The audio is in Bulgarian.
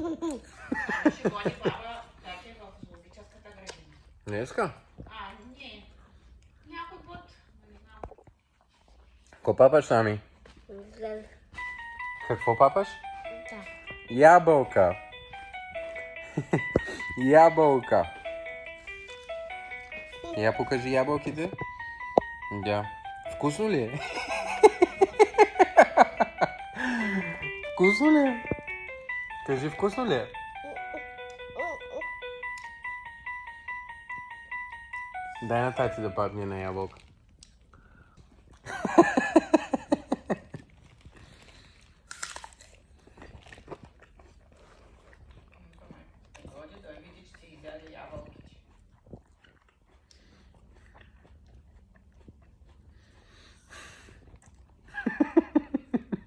А, ще гони баба, как е в зоологическата градина. Днеска? Не. Някой път, не знам. Какво папаш, Сами? Да. Какво папаш? Ябълка. Ябълка. Я покажи ябълките. Да. Вкусно ли е? Вкусно ли е? Кажи, вкусно ли е? Дай на тати да падне на ябълка.